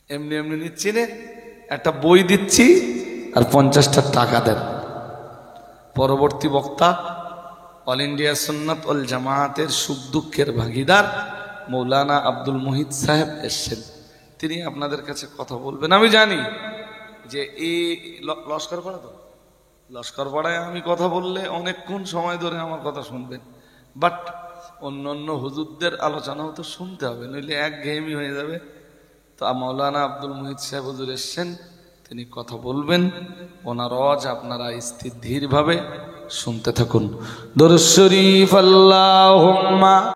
এমনি এমনি নিচ্ছি না, একটা বই দিচ্ছি আর 50টা টাকা দেন। পরবর্তী বক্তা অল ইন্ডিয়া সুন্নাত ওয়াল জামায়াতের সুখ দুঃখের ভাগিদার মৌলানা আব্দুল মুহিত সাহেব এসছেন, তিনি আপনাদের কাছে কথা বলবেন। আমি জানি যে এই লস্করপাড়া, তো লস্করপাড়ায় আমি কথা বললে অনেকক্ষণ সময় ধরে আমার কথা শুনবেন, বাট অন্য হুজুরদের আলোচনাও তো শুনতে হবে, নইলে একঘেয়েমি হয়ে যাবে। তো মৌলানা আব্দুল মুহিত সাহেব হুজুর এসছেন, তিনি কথা বলবেন। ওনার আওয়াজ আপনারা স্থির ধীরভাবে শুনতে থাকুন। দরুদ শরীফ আল্লাহুম্মা